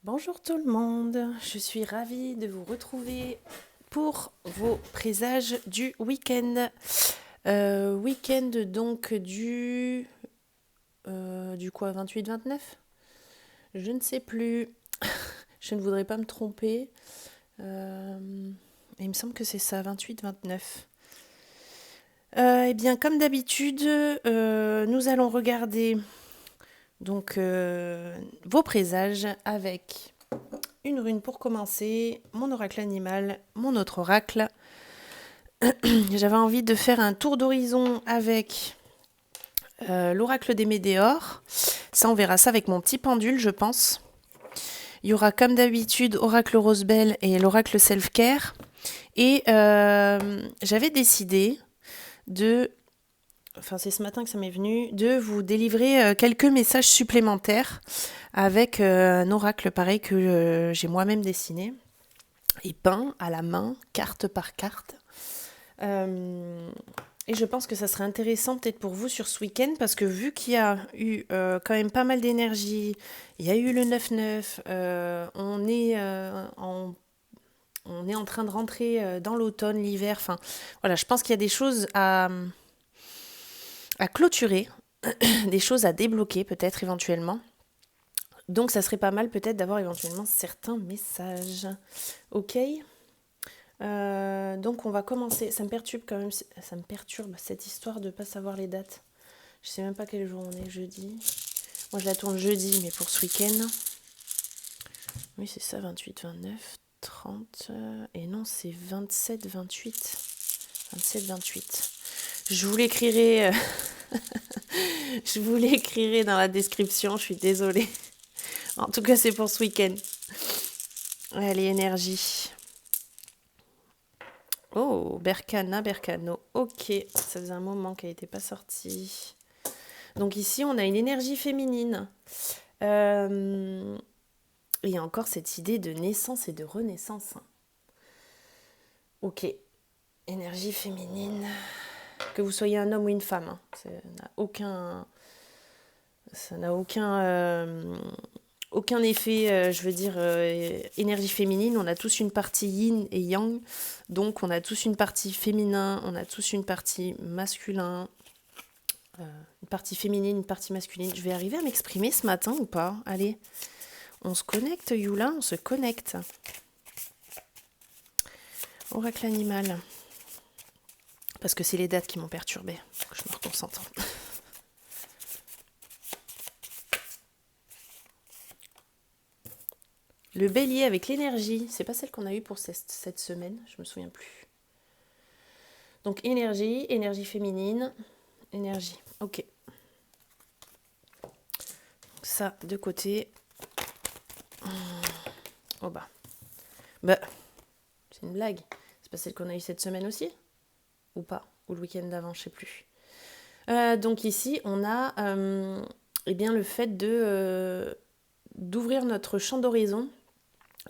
Bonjour tout le monde, je suis ravie de vous retrouver pour vos présages du week-end. Week-end donc du quoi, 28-29? Je ne sais plus, je ne voudrais pas me tromper. Il me semble que c'est ça, 28-29. Eh bien, comme d'habitude, nous allons regarder donc vos présages avec une rune pour commencer, mon oracle animal, mon autre oracle. J'avais envie de faire un tour d'horizon avec l'oracle des Médéors. Ça, on verra ça avec mon petit pendule, je pense. Il y aura comme d'habitude oracle Rosebell et l'oracle Self-Care. Et j'avais décidé de, enfin c'est ce matin que ça m'est venu, de vous délivrer quelques messages supplémentaires avec un oracle pareil que j'ai moi-même dessiné et peint à la main, carte par carte. Et je pense que ça serait intéressant peut-être pour vous sur ce week-end parce que vu qu'il y a eu quand même pas mal d'énergie, il y a eu le 9-9, on est en train de rentrer dans l'automne, l'hiver, enfin voilà, je pense qu'il y a des choses à clôturer, des choses à débloquer peut-être éventuellement. Donc ça serait pas mal peut-être d'avoir éventuellement certains messages. Ok. Donc on va commencer. Ça me perturbe quand même, ça me perturbe cette histoire de pas savoir les dates. Je sais même pas quel jour on est, jeudi. Moi je la tourne jeudi, mais pour ce week-end. Oui c'est ça, 28, 29, 30. Et non, c'est 27, 28. 27, 28. Je vous l'écrirai. Je vous l'écrirai dans la description, je suis désolée. En tout cas, c'est pour ce week-end. Allez, énergie. Oh, Berkana, Berkano. Ok, ça faisait un moment qu'elle n'était pas sortie. Donc ici, on a une énergie féminine. Il y a encore cette idée de naissance et de renaissance. Ok, énergie féminine. Que vous soyez un homme ou une femme, ça n'a aucun effet, je veux dire, énergie féminine. On a tous une partie yin et yang, donc on a tous une partie féminin, on a tous une partie masculin, une partie féminine, une partie masculine. Je vais arriver à m'exprimer ce matin ou pas? Allez, on se connecte, Yula, on se connecte. Oracle animal. Parce que c'est les dates qui m'ont perturbée. Je me reconcentre. Le bélier avec l'énergie, c'est pas celle qu'on a eue pour cette semaine, je me souviens plus. Donc énergie, énergie féminine, énergie. Ok. Ça de côté. Oh bah. Bah, c'est une blague. C'est pas celle qu'on a eue cette semaine aussi? Ou pas? Ou le week-end d'avant, je sais plus. Donc ici, on a eh bien, le fait d'ouvrir notre champ d'horizon,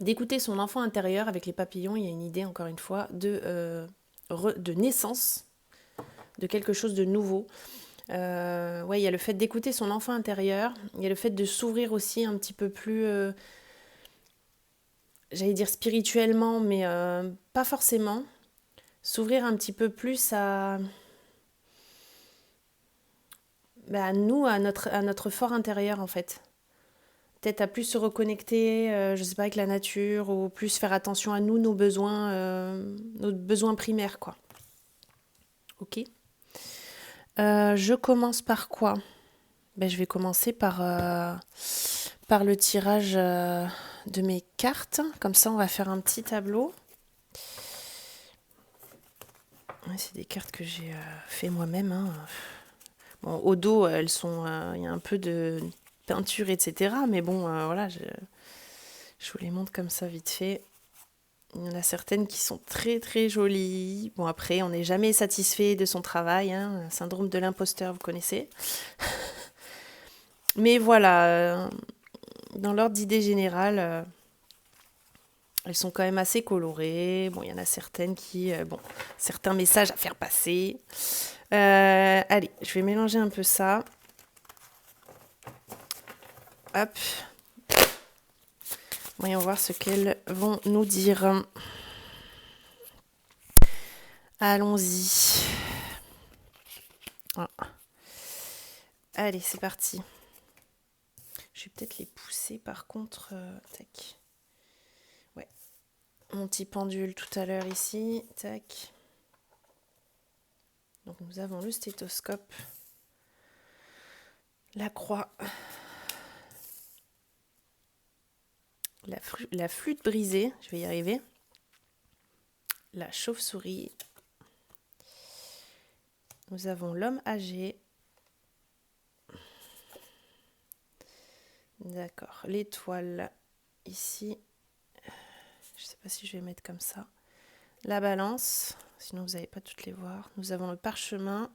d'écouter son enfant intérieur avec les papillons. Il y a une idée, encore une fois, de naissance, de quelque chose de nouveau. Ouais, il y a le fait d'écouter son enfant intérieur, il y a le fait de s'ouvrir aussi un petit peu plus, j'allais dire spirituellement, mais pas forcément. S'ouvrir un petit peu plus à nous, à notre fort intérieur en fait. Peut-être à plus se reconnecter, je sais pas, avec la nature, ou plus faire attention à nous, nos besoins primaires, quoi. Ok. Je commence par quoi? Ben, je vais commencer par le tirage de mes cartes. Comme ça, on va faire un petit tableau. Ouais, c'est des cartes que j'ai fait moi-même. Hein. Bon, au dos, elles sont, il y a un peu de peinture, etc. Mais bon, voilà, je vous les montre comme ça vite fait. Il y en a certaines qui sont très très jolies. Bon, après, on n'est jamais satisfait de son travail. Hein. Syndrome de l'imposteur, vous connaissez. Mais voilà, dans l'ordre d'idée générale, elles sont quand même assez colorées. Bon, il y en a certaines certains messages à faire passer. Allez, je vais mélanger un peu ça. Hop. Voyons voir ce qu'elles vont nous dire. Allons-y. Ah. Allez, c'est parti. Je vais peut-être les pousser par contre. Tac. Ouais. Mon petit pendule tout à l'heure ici. Tac. Donc nous avons le stéthoscope. La croix. La flûte brisée. Je vais y arriver. La chauve-souris. Nous avons l'homme âgé. D'accord. L'étoile ici. Je ne sais pas si je vais mettre comme ça. La balance. Sinon, vous n'allez pas toutes les voir. Nous avons le parchemin.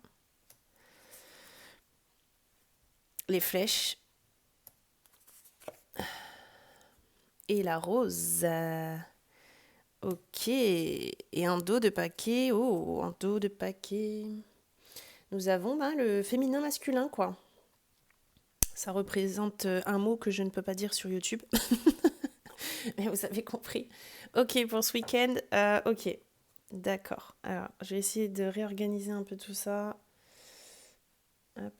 Les flèches. Et la rose. Ok. Et un dos de paquet. Oh, un dos de paquet. Nous avons le féminin masculin, quoi. Ça représente un mot que je ne peux pas dire sur YouTube. Mais vous avez compris. Ok, pour ce week-end, ok. D'accord. Alors, je vais essayer de réorganiser un peu tout ça. Hop.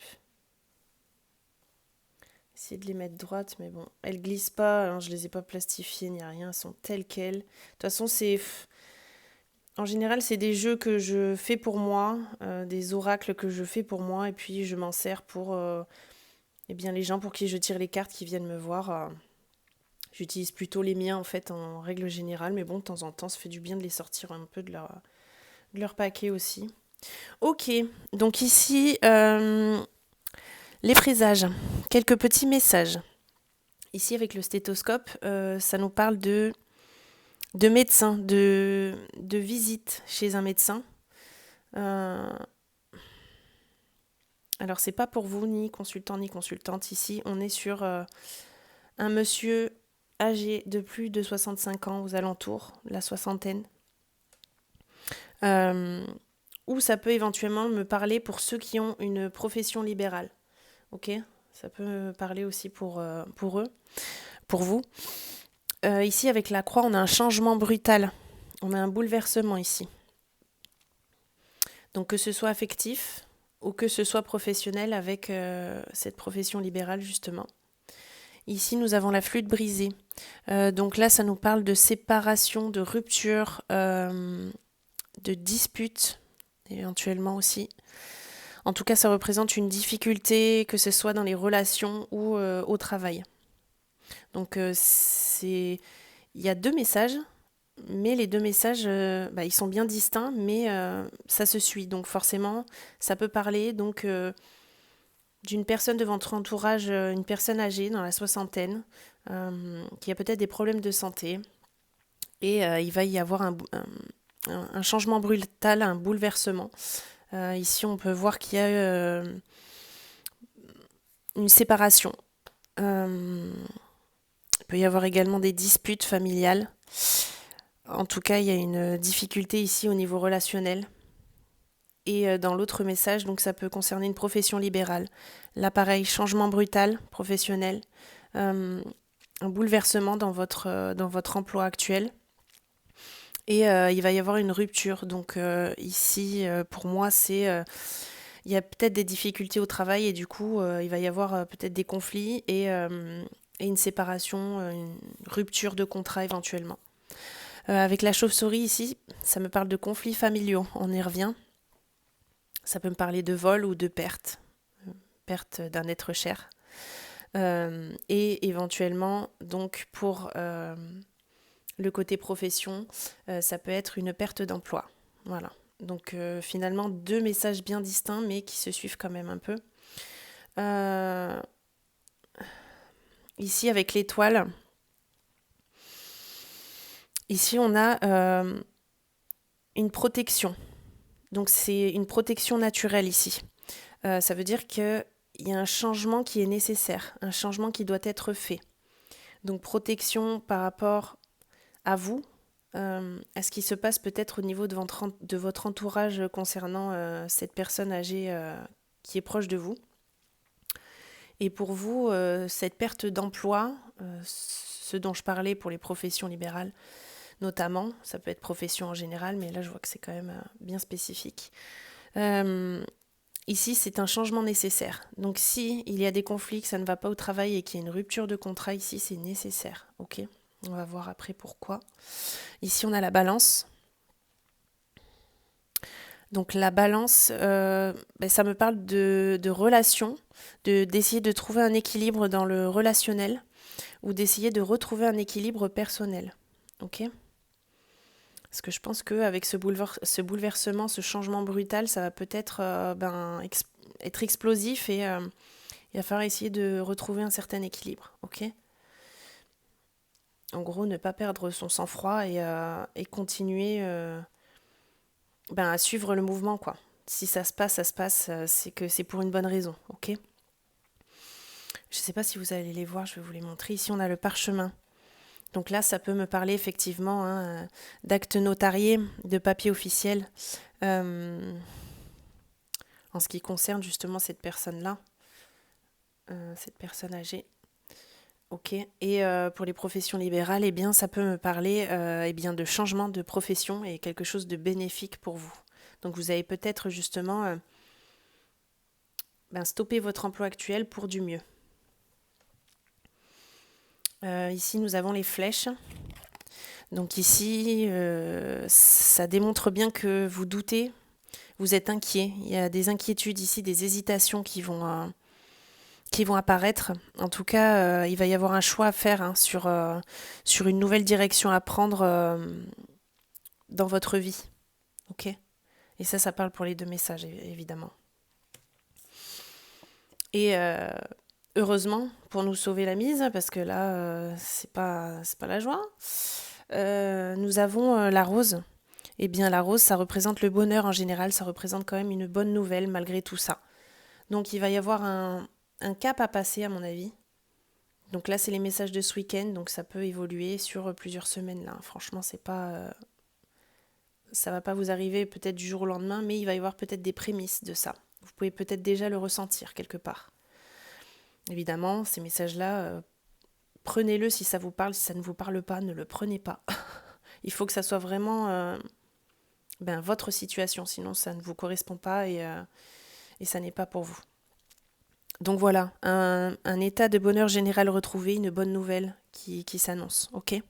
Essayer de les mettre droites, mais bon, elles glissent pas. Alors, je les ai pas plastifiées ni rien. Elles sont telles quelles. De toute façon, en général, c'est des jeux que je fais pour moi, des oracles que je fais pour moi, et puis je m'en sers pour les gens pour qui je tire les cartes qui viennent me voir. J'utilise plutôt les miens en fait en règle générale, mais bon, de temps en temps, ça fait du bien de les sortir un peu de leur paquet aussi. Ok, donc ici, les présages, quelques petits messages. Ici, avec le stéthoscope, ça nous parle de médecin, de visite chez un médecin. Alors, c'est pas pour vous, ni consultant, ni consultante. Ici, on est sur un monsieur âgé de plus de 65 ans aux alentours, la soixantaine. Ou ça peut éventuellement me parler pour ceux qui ont une profession libérale. Ok, ça peut parler aussi pour eux, pour vous. Ici, avec la croix, on a un changement brutal. On a un bouleversement ici. Donc, que ce soit affectif ou que ce soit professionnel avec cette profession libérale, justement. Ici, nous avons la flûte brisée. Donc là, ça nous parle de séparation, de rupture, de dispute, éventuellement aussi. En tout cas, ça représente une difficulté, que ce soit dans les relations ou au travail. Donc, il y a deux messages, mais les deux messages, ils sont bien distincts, mais ça se suit. Donc, forcément, ça peut parler d'une personne de votre entourage, une personne âgée dans la soixantaine, qui a peut-être des problèmes de santé. Et il va y avoir un changement brutal, un bouleversement. Ici, on peut voir qu'il y a une séparation. Il peut y avoir également des disputes familiales. En tout cas, il y a une difficulté ici au niveau relationnel. Et dans l'autre message, donc ça peut concerner une profession libérale. Là, pareil, changement brutal, professionnel, un bouleversement dans votre emploi actuel. Et il va y avoir une rupture. Donc ici, pour moi, il y a peut-être des difficultés au travail et du coup, il va y avoir peut-être des conflits et une séparation, une rupture de contrat éventuellement. Avec la chauve-souris ici, ça me parle de conflits familiaux. On y revient. Ça peut me parler de vol ou de perte d'un être cher. Et éventuellement, donc pour le côté profession, ça peut être une perte d'emploi. Voilà. Donc finalement, deux messages bien distincts, mais qui se suivent quand même un peu. Ici, avec l'étoile, ici on a une protection. Donc c'est une protection naturelle ici. Ça veut dire qu'il y a un changement qui est nécessaire, un changement qui doit être fait. Donc protection par rapport à vous, à ce qui se passe peut-être au niveau de votre entourage concernant cette personne âgée qui est proche de vous. Et pour vous, cette perte d'emploi, ce dont je parlais pour les professions libérales, notamment. Ça peut être profession en général, mais là, je vois que c'est quand même bien spécifique. Ici, c'est un changement nécessaire. Donc, si il y a des conflits, que ça ne va pas au travail et qu'il y a une rupture de contrat, ici, c'est nécessaire. Ok ? On va voir après pourquoi. Ici, on a la balance. Donc, la balance, ça me parle de relations, d'essayer de trouver un équilibre dans le relationnel ou d'essayer de retrouver un équilibre personnel. Ok ? Parce que je pense qu'avec ce bouleversement, ce changement brutal, ça va peut-être être explosif et il va falloir essayer de retrouver un certain équilibre. Ok ? En gros, ne pas perdre son sang-froid et continuer à suivre le mouvement, quoi. Si ça se passe, c'est que c'est pour une bonne raison. Ok ? Je ne sais pas si vous allez les voir, je vais vous les montrer. Ici, on a le parchemin. Donc là, ça peut me parler effectivement d'actes notariés, de papiers officiels, en ce qui concerne justement cette personne-là, cette personne âgée. Ok. Et pour les professions libérales, eh bien, ça peut me parler de changement de profession et quelque chose de bénéfique pour vous. Donc vous avez peut-être justement stoppé votre emploi actuel pour du mieux. Ici, nous avons les flèches. Donc ici, ça démontre bien que vous doutez, vous êtes inquiet. Il y a des inquiétudes ici, des hésitations qui vont apparaître. En tout cas, il va y avoir un choix à faire sur une nouvelle direction à prendre dans votre vie. Ok ? Et ça parle pour les deux messages, évidemment. Et heureusement, pour nous sauver la mise, parce que là, c'est pas la joie, nous avons la rose. Eh bien, la rose, ça représente le bonheur en général, ça représente quand même une bonne nouvelle malgré tout ça. Donc, il va y avoir un cap à passer, à mon avis. Donc là, c'est les messages de ce week-end, donc ça peut évoluer sur plusieurs semaines. Là, franchement, c'est pas, ça va pas vous arriver peut-être du jour au lendemain, mais il va y avoir peut-être des prémices de ça. Vous pouvez peut-être déjà le ressentir quelque part. Évidemment, ces messages-là, prenez-le si ça vous parle, si ça ne vous parle pas, ne le prenez pas. Il faut que ça soit vraiment votre situation, sinon ça ne vous correspond pas et ça n'est pas pour vous. Donc voilà, un état de bonheur général retrouvé, une bonne nouvelle qui s'annonce, ok ?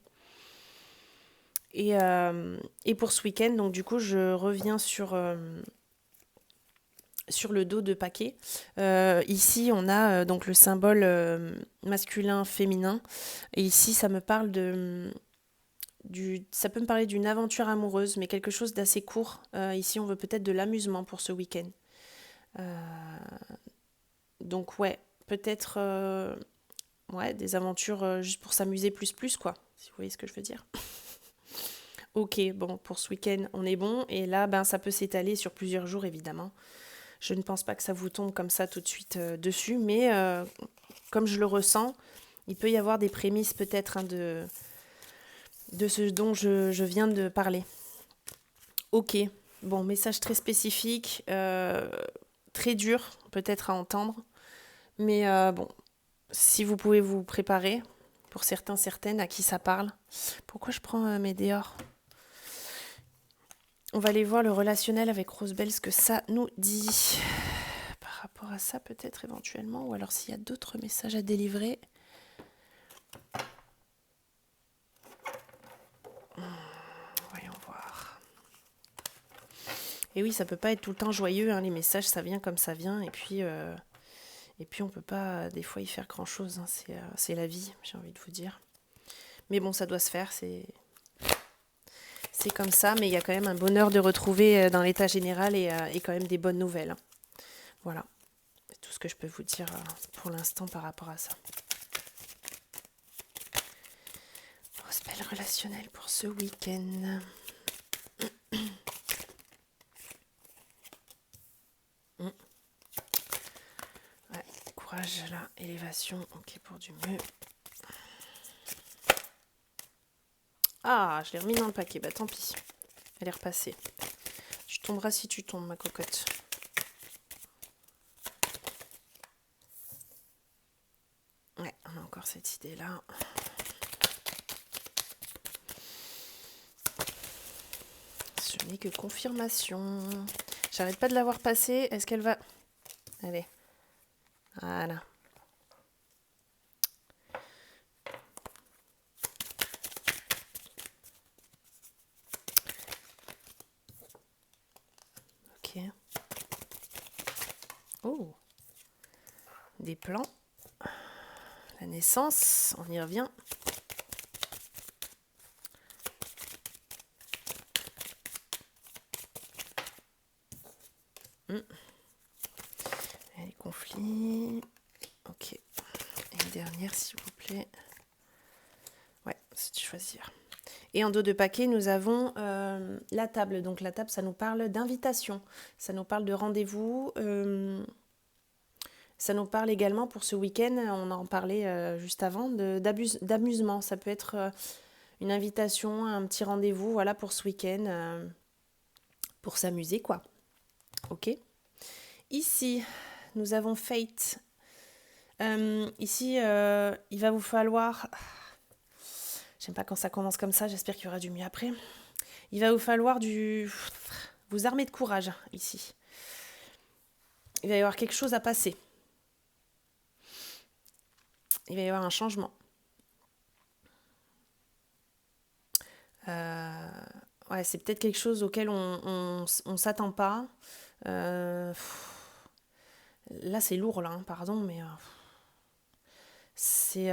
Et pour ce week-end, donc du coup, je reviens sur le dos de paquet. Ici, on a donc le symbole masculin-féminin. Et ici, ça me parle ça peut me parler d'une aventure amoureuse, mais quelque chose d'assez court. Ici, on veut peut-être de l'amusement pour ce week-end. Donc ouais, peut-être des aventures juste pour s'amuser plus, quoi, si vous voyez ce que je veux dire. Ok, bon, pour ce week-end, on est bon. Et là, ça peut s'étaler sur plusieurs jours, évidemment. Je ne pense pas que ça vous tombe comme ça tout de suite dessus, mais comme je le ressens, il peut y avoir des prémices peut-être de ce dont je viens de parler. Ok, bon, message très spécifique, très dur peut-être à entendre, mais si vous pouvez vous préparer, pour certains, certaines, à qui ça parle. Pourquoi je prends mes dehors ? On va aller voir le relationnel avec Rosebelle, ce que ça nous dit. Par rapport à ça, peut-être éventuellement, ou alors s'il y a d'autres messages à délivrer. Voyons voir. Et oui, ça peut pas être tout le temps joyeux, hein, les messages, ça vient comme ça vient, et puis on peut pas des fois y faire grand-chose, hein, c'est la vie, j'ai envie de vous dire. Mais bon, ça doit se faire, c'est comme ça, mais il y a quand même un bonheur de retrouver dans l'état général et quand même des bonnes nouvelles. Voilà, c'est tout ce que je peux vous dire pour l'instant par rapport à ça. Rosebelle relationnel pour ce week-end. Ouais, courage là, élévation, ok pour du mieux. Ah, je l'ai remis dans le paquet, tant pis. Elle est repassée. Tu tomberas si tu tombes, ma cocotte. Ouais, on a encore cette idée-là. n'est que confirmation. J'arrête pas de la voir passer. Est-ce qu'elle va... Allez. Voilà. Ok. Oh. Des plans. La naissance, on y revient. Les conflits. Ok. Et une dernière, s'il vous plaît. Ouais, c'est de choisir. Et en dos de paquet, nous avons la table. Donc la table, ça nous parle d'invitation. Ça nous parle de rendez-vous. Ça nous parle également pour ce week-end, on en parlait juste avant, d'amusement. Ça peut être une invitation, un petit rendez-vous, voilà, pour ce week-end, pour s'amuser, quoi. Ok. Ici, nous avons Fate. Ici, il va vous falloir... J'aime pas quand ça commence comme ça, j'espère qu'il y aura du mieux après. Il va vous falloir vous armer de courage, ici. Il va y avoir quelque chose à passer. Il va y avoir un changement. Ouais, c'est peut-être quelque chose auquel on s'attend pas. Là, c'est lourd, là, hein, pardon, mais c'est...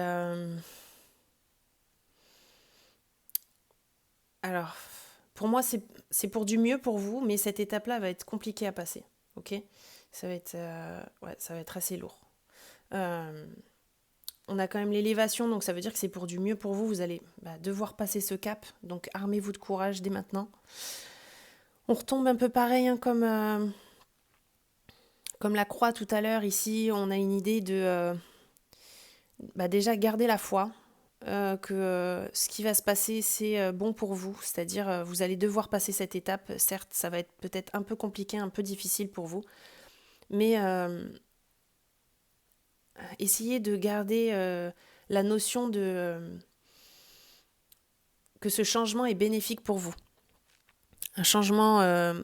Alors, pour moi, c'est pour du mieux pour vous, mais cette étape-là va être compliquée à passer, ok? Ça va être, ouais, ça va être assez lourd. On a quand même l'élévation, donc ça veut dire que c'est pour du mieux pour vous. Vous allez devoir passer ce cap, donc armez-vous de courage dès maintenant. On retombe un peu pareil, hein, comme la croix tout à l'heure. Ici, on a une idée de déjà garder la foi, que ce qui va se passer, c'est bon pour vous. C'est-à-dire, vous allez devoir passer cette étape. Certes, ça va être peut-être un peu compliqué, un peu difficile pour vous, mais essayez de garder la notion que ce changement est bénéfique pour vous. Un changement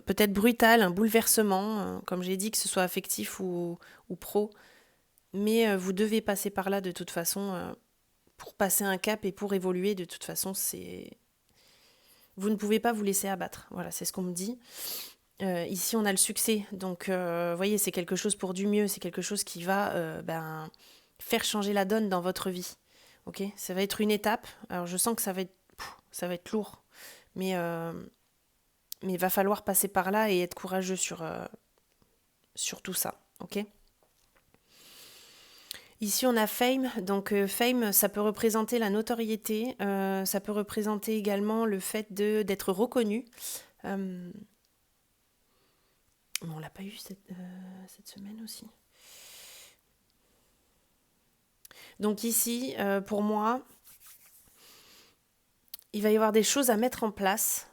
peut-être brutal, un bouleversement, comme j'ai dit, que ce soit affectif ou pro. Mais vous devez passer par là de toute façon pour passer un cap et pour évoluer. De toute façon, vous ne pouvez pas vous laisser abattre. Voilà, c'est ce qu'on me dit. Ici, on a le succès. Donc, vous voyez, c'est quelque chose pour du mieux. C'est quelque chose qui va faire changer la donne dans votre vie. Ok, ça va être une étape. Alors, je sens que ça va être lourd. Mais il va falloir passer par là et être courageux sur tout ça. Ok ? Ici, on a Fame. Donc, Fame, ça peut représenter la notoriété. Ça peut représenter également le fait d'être reconnu. Mais on l'a pas eu cette semaine aussi. Donc ici, pour moi, il va y avoir des choses à mettre en place.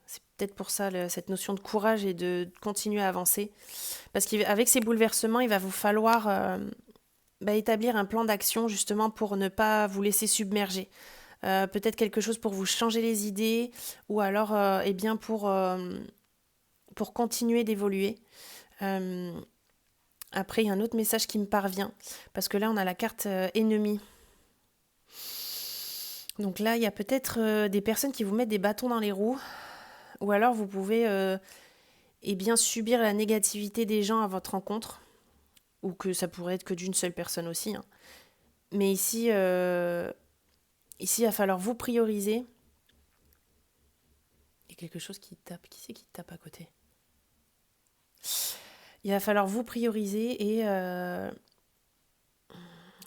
C'est peut-être pour ça cette notion de courage et de continuer à avancer. Parce qu'avec ces bouleversements, il va vous falloir établir un plan d'action justement pour ne pas vous laisser submerger. Peut-être quelque chose pour vous changer les idées ou alors pour continuer d'évoluer. Après, il y a un autre message qui me parvient parce que là, on a la carte ennemie. Donc là, il y a peut-être des personnes qui vous mettent des bâtons dans les roues ou alors vous pouvez subir la négativité des gens à votre rencontre ou que ça pourrait être que d'une seule personne aussi. Hein. Mais ici, il va falloir vous prioriser. Il y a quelque chose qui tape. Qui c'est qui tape à côté ? Il va falloir vous prioriser et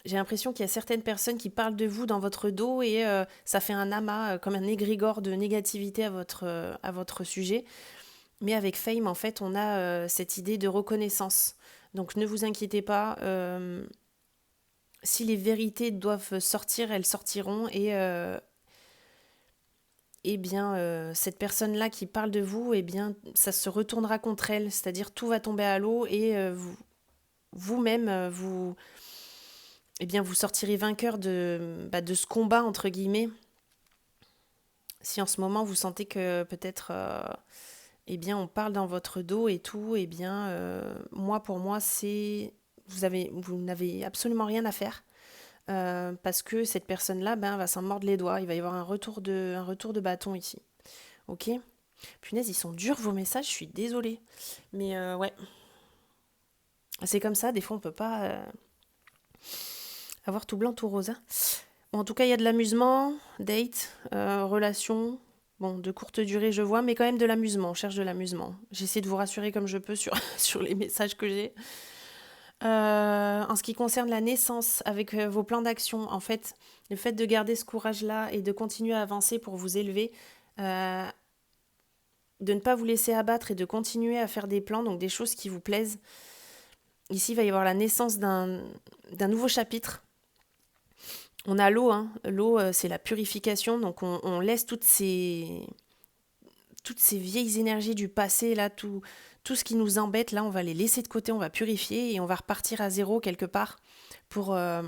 j'ai l'impression qu'il y a certaines personnes qui parlent de vous dans votre dos et ça fait un amas, comme un égrégore de négativité à votre sujet. Mais avec Fame, en fait, on a cette idée de reconnaissance. Donc ne vous inquiétez pas, si les vérités doivent sortir, elles sortiront et cette personne-là qui parle de vous, ça se retournera contre elle, c'est-à-dire tout va tomber à l'eau et vous-même, vous sortirez vainqueur de ce combat, entre guillemets. Si en ce moment, vous sentez que peut-être eh bien, on parle dans votre dos et tout, eh bien, pour moi, vous n'avez absolument rien à faire. Parce que cette personne-là, va s'en mordre les doigts. Il va y avoir un retour de bâton ici. Ok? Punaise, ils sont durs vos messages, je suis désolée. Mais ouais, c'est comme ça, des fois on peut pas avoir tout blanc, tout rosa. Bon, en tout cas, il y a de l'amusement, date, relation. Bon, de courte durée, je vois, mais quand même de l'amusement. On cherche de l'amusement. J'essaie de vous rassurer comme je peux sur, sur les messages que j'ai. En ce qui concerne la naissance, avec vos plans d'action, en fait, le fait de garder ce courage-là et de continuer à avancer pour vous élever, euh, de ne pas vous laisser abattre et de continuer à faire des plans, donc des choses qui vous plaisent. Ici, il va y avoir la naissance d'un nouveau chapitre. On a l'eau, hein. L'eau, c'est la purification, donc on laisse toutes ces vieilles énergies du passé, là, tout ce qui nous embête, là, on va les laisser de côté, on va purifier et on va repartir à zéro quelque part pour, euh,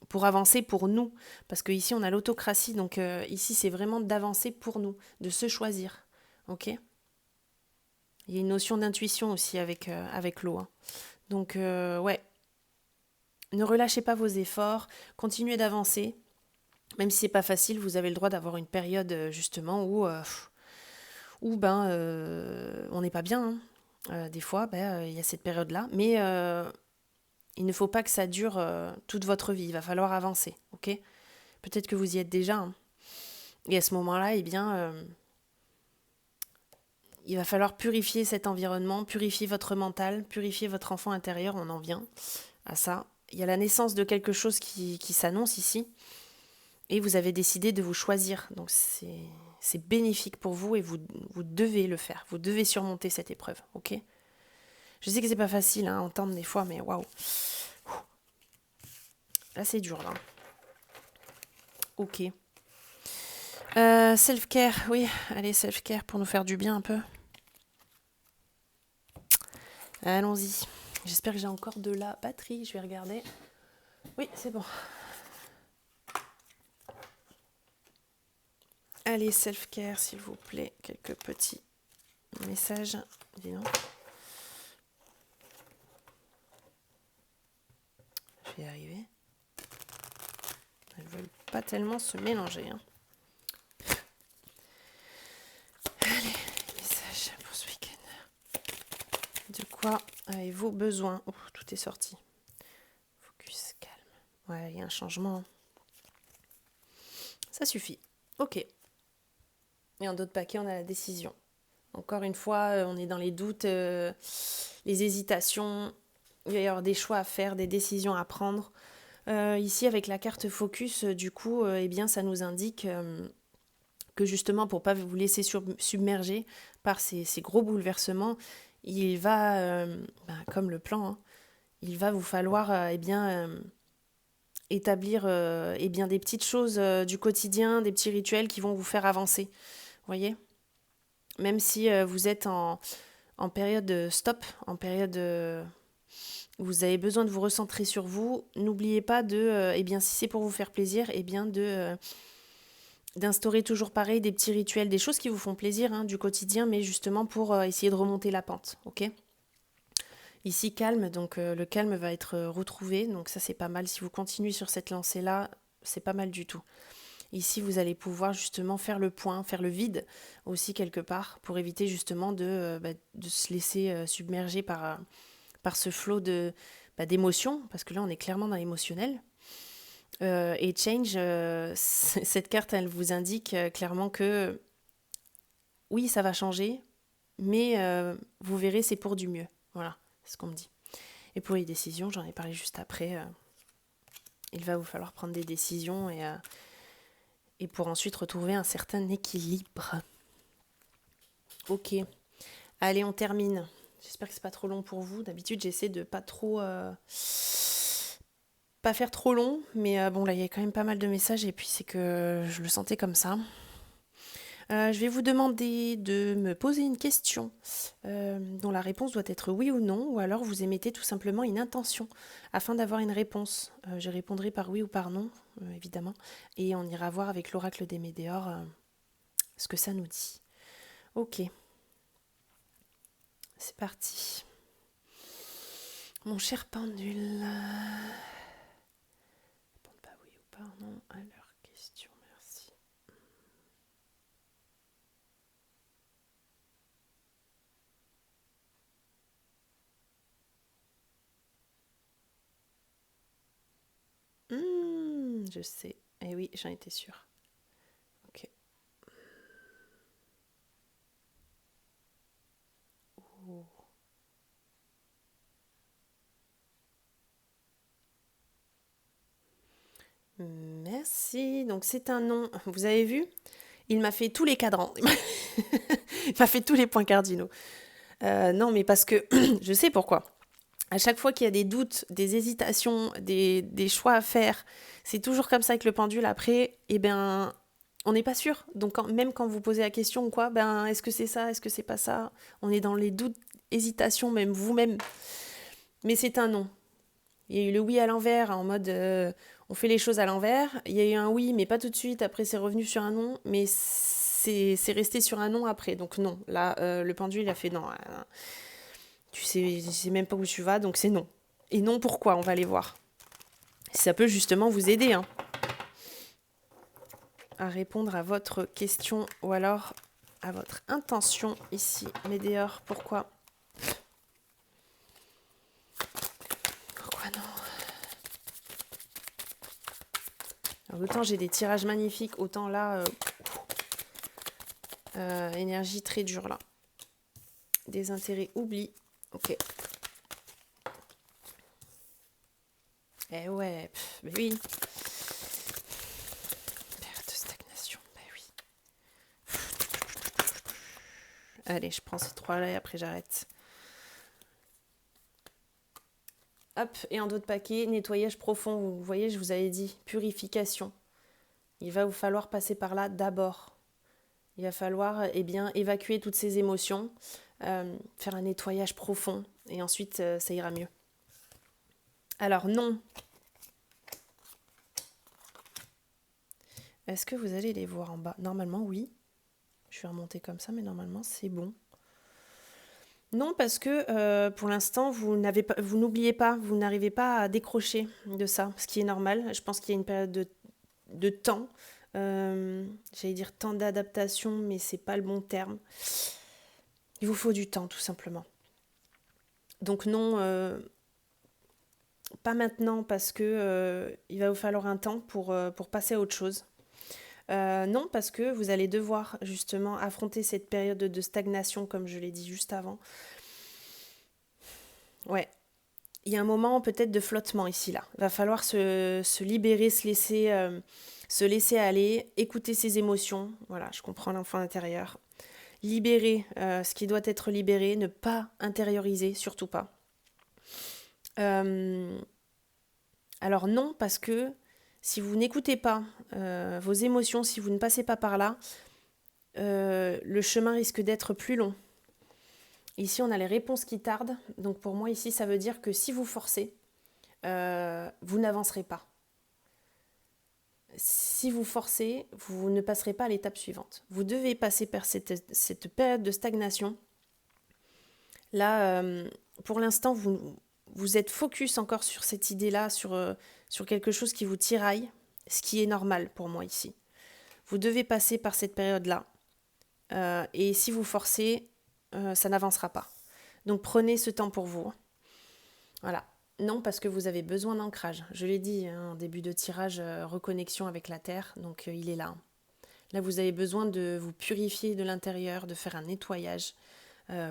pour avancer pour nous. Parce qu'ici, on a l'autocratie, donc ici, c'est vraiment d'avancer pour nous, de se choisir. Ok ? Il y a une notion d'intuition aussi avec l'eau. Hein. Donc, ouais, ne relâchez pas vos efforts, continuez d'avancer. Même si c'est pas facile, vous avez le droit d'avoir une période justement où on n'est pas bien. Hein. Des fois, il y a cette période-là. Mais il ne faut pas que ça dure toute votre vie. Il va falloir avancer. Ok ? Peut-être que vous y êtes déjà. Hein. Et à ce moment-là, eh bien, il va falloir purifier cet environnement, purifier votre mental, purifier votre enfant intérieur. On en vient à ça. Il y a la naissance de quelque chose qui s'annonce ici. Et vous avez décidé de vous choisir. Donc c'est bénéfique pour vous et vous devez le faire. Vous devez surmonter cette épreuve. Ok ? Je sais que c'est pas facile à entendre des fois, mais waouh. Là, c'est dur, là. Ok. Self-care, oui. Allez, self-care pour nous faire du bien un peu. Allons-y. J'espère que j'ai encore de la batterie. Je vais regarder. Oui, c'est bon. Allez, self-care, s'il vous plaît. Quelques petits messages. Dis donc. Je vais y arriver. Elles ne veulent pas tellement se mélanger. Hein. Allez, message pour ce week-end. De quoi avez-vous besoin ? Oh, tout est sorti. Focus, calme. Ouais, il y a un changement. Ça suffit. Ok. Et en d'autres paquets, on a la décision. Encore une fois, on est dans les doutes, les hésitations. Il va y avoir des choix à faire, des décisions à prendre. Ici, avec la carte focus, du coup, eh bien, ça nous indique que justement, pour ne pas vous laisser submerger par ces gros bouleversements, il va, comme le plan, hein, il va vous falloir établir des petites choses du quotidien, des petits rituels qui vont vous faire avancer. Vous voyez ? Même si vous êtes en période de stop, en période où vous avez besoin de vous recentrer sur vous, n'oubliez pas de, si c'est pour vous faire plaisir, d'instaurer toujours pareil des petits rituels, des choses qui vous font plaisir hein, du quotidien, mais justement pour essayer de remonter la pente, ok ? Ici, calme, donc le calme va être retrouvé, donc ça c'est pas mal. Si vous continuez sur cette lancée-là, c'est pas mal du tout. Ici, vous allez pouvoir justement faire le point, faire le vide aussi quelque part, pour éviter justement de se laisser submerger par ce flot d'émotions, parce que là on est clairement dans l'émotionnel. Et Change, cette carte, elle vous indique clairement que oui, ça va changer, mais vous verrez, c'est pour du mieux. Voilà, c'est ce qu'on me dit. Et pour les décisions, j'en ai parlé juste après, il va vous falloir prendre des décisions et pour ensuite retrouver un certain équilibre. Ok, allez, on termine. J'espère que c'est pas trop long pour vous. D'habitude, j'essaie de pas faire trop long, mais bon, là, il y a quand même pas mal de messages et puis c'est que je le sentais comme ça. Je vais vous demander de me poser une question dont la réponse doit être oui ou non, ou alors vous émettez tout simplement une intention afin d'avoir une réponse. Je répondrai par oui ou par non, évidemment, et on ira voir avec l'oracle des Médéors ce que ça nous dit. Ok. c'est parti. Mon cher pendule. Répondre pas oui ou pas non à leurs questions, merci. Je sais. Eh oui, j'en étais sûre. Ok. Oh. Merci. Donc c'est un non. Vous avez vu? Il m'a fait tous les cadrans. Il m'a fait tous les points cardinaux. Non, mais parce que je sais pourquoi. À chaque fois qu'il y a des doutes, des hésitations, des choix à faire, c'est toujours comme ça avec le pendule. Après, eh ben, on n'est pas sûr. Donc même quand vous posez la question ou quoi, ben, est-ce que c'est ça, est-ce que c'est pas ça? On est dans les doutes, hésitations, même vous-même. Mais c'est un non. Il y a eu le oui à l'envers, en mode on fait les choses à l'envers. Il y a eu un oui, mais pas tout de suite. Après, c'est revenu sur un non, mais c'est resté sur un non après. Donc non, là, le pendule, il a fait non. Tu sais même pas où tu vas, donc c'est non. Et non, pourquoi? On va aller voir. Ça peut justement vous aider hein, à répondre à votre question ou alors à votre intention ici. Médéor, pourquoi? Pourquoi non? Alors, autant j'ai des tirages magnifiques, autant là, énergie très dure là. Désintérêt, oubli. Ok. Eh ouais, mais oui. Période de stagnation, bah oui. Allez, je prends ces trois-là et après j'arrête. Hop, et en d'autres paquets, nettoyage profond. Vous voyez, je vous avais dit, purification. Il va vous falloir passer par là d'abord. Il va falloir évacuer toutes ces émotions, faire un nettoyage profond, et ensuite ça ira mieux. Alors non. Est-ce que vous allez les voir en bas? Normalement, oui. Je vais remonter comme ça, mais normalement, c'est bon. Non, parce que pour l'instant, vous n'oubliez pas, vous n'arrivez pas à décrocher de ça, ce qui est normal. Je pense qu'il y a une période de temps. J'allais dire temps d'adaptation, mais c'est pas le bon terme. Il vous faut du temps, tout simplement. Donc non, pas maintenant, parce que il va vous falloir un temps pour passer à autre chose. Non, parce que vous allez devoir justement affronter cette période de stagnation, comme je l'ai dit juste avant. Ouais. Il y a un moment peut-être de flottement ici, là. Il va falloir se libérer, se laisser aller, écouter ses émotions. Voilà, je comprends l'enfant intérieur. Libérer ce qui doit être libéré, ne pas intérioriser, surtout pas. Alors non, parce que si vous n'écoutez pas vos émotions, si vous ne passez pas par là, le chemin risque d'être plus long. Ici, on a les réponses qui tardent. Donc pour moi, ici, ça veut dire que si vous forcez, vous n'avancerez pas. Si vous forcez, vous ne passerez pas à l'étape suivante. Vous devez passer par cette période de stagnation. Là, pour l'instant, vous êtes focus encore sur cette idée-là, sur quelque chose qui vous tiraille, ce qui est normal pour moi ici. Vous devez passer par cette période-là. Et si vous forcez, ça n'avancera pas. Donc prenez ce temps pour vous. Voilà. Non, parce que vous avez besoin d'ancrage. Je l'ai dit en début de tirage, reconnexion avec la Terre, donc il est là. Là, vous avez besoin de vous purifier de l'intérieur, de faire un nettoyage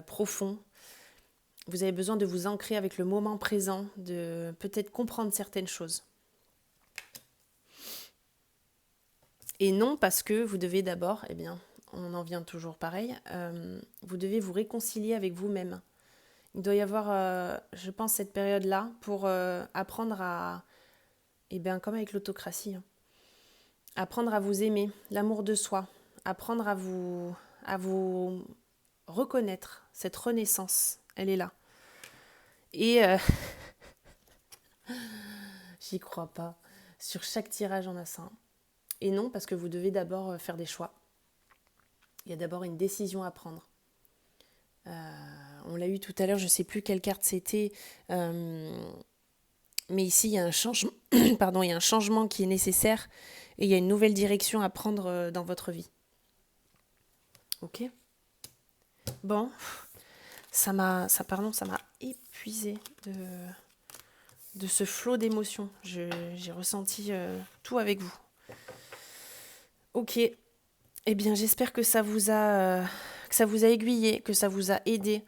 profond. Vous avez besoin de vous ancrer avec le moment présent, de peut-être comprendre certaines choses. Et non, parce que vous devez d'abord, on en vient toujours pareil, vous devez vous réconcilier avec vous-même. Il doit y avoir, je pense, cette période-là pour apprendre à, comme avec l'autocratie, hein, apprendre à vous aimer, l'amour de soi, apprendre à vous reconnaître, cette renaissance, elle est là. Et j'y crois pas. Sur chaque tirage, on a ça. Et non, parce que vous devez d'abord faire des choix. Il y a d'abord une décision à prendre. on l'a eu tout à l'heure, je ne sais plus quelle carte c'était, mais ici il y a un changement, pardon, il y a un changement qui est nécessaire et il y a une nouvelle direction à prendre dans votre vie. Ok. Bon, ça m'a épuisé de ce flot d'émotions. J'ai ressenti tout avec vous. Ok. Eh bien, j'espère que ça vous a aiguillé, que ça vous a aidé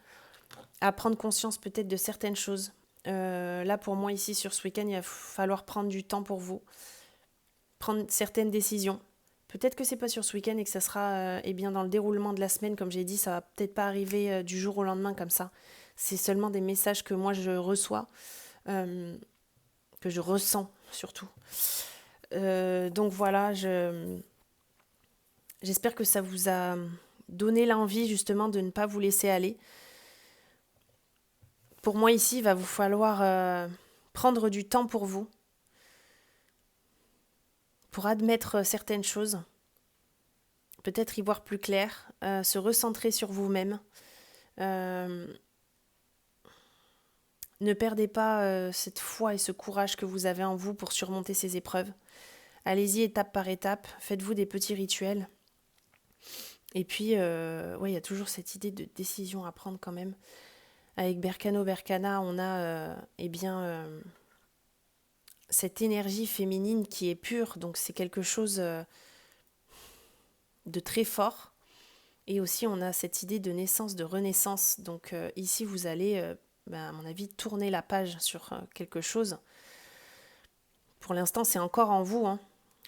à prendre conscience peut-être de certaines choses. Là, pour moi, ici, sur ce week-end, il va falloir prendre du temps pour vous, prendre certaines décisions. Peut-être que c'est pas sur ce week-end et que ça sera bien dans le déroulement de la semaine, comme j'ai dit, ça va peut-être pas arriver du jour au lendemain comme ça. C'est seulement des messages que moi je reçois, que je ressens surtout. Donc voilà, j'espère que ça vous a donné l'envie justement de ne pas vous laisser aller. Pour moi ici, il va vous falloir prendre du temps pour vous, pour admettre certaines choses, peut-être y voir plus clair, se recentrer sur vous-même. Ne perdez pas cette foi et ce courage que vous avez en vous pour surmonter ces épreuves. Allez-y étape par étape, faites-vous des petits rituels. Et puis, il y a toujours cette idée de décision à prendre quand même. Avec Berkano Berkana, on a cette énergie féminine qui est pure, donc c'est quelque chose de très fort. Et aussi, on a cette idée de naissance, de renaissance. Donc ici, vous allez, à mon avis, tourner la page sur quelque chose. Pour l'instant, c'est encore en vous, hein.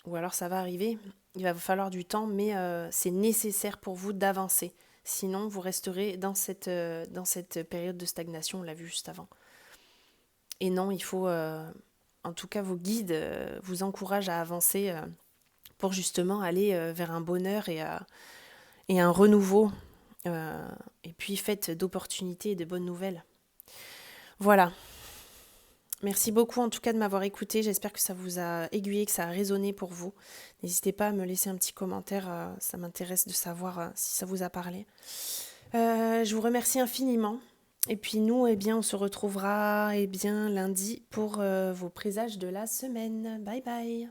Ou alors ça va arriver. Il va vous falloir du temps, mais c'est nécessaire pour vous d'avancer. Sinon, vous resterez dans cette période de stagnation, on l'a vu juste avant. Et non, il faut, en tout cas, vos guides vous encouragent à avancer pour justement aller vers un bonheur et un renouveau. Et puis, faites d'opportunités et de bonnes nouvelles. Voilà. Merci beaucoup en tout cas de m'avoir écouté. J'espère que ça vous a aiguillé, que ça a résonné pour vous. N'hésitez pas à me laisser un petit commentaire. Ça m'intéresse de savoir si ça vous a parlé. Je vous remercie infiniment. Et puis nous, on se retrouvera lundi pour vos présages de la semaine. Bye bye.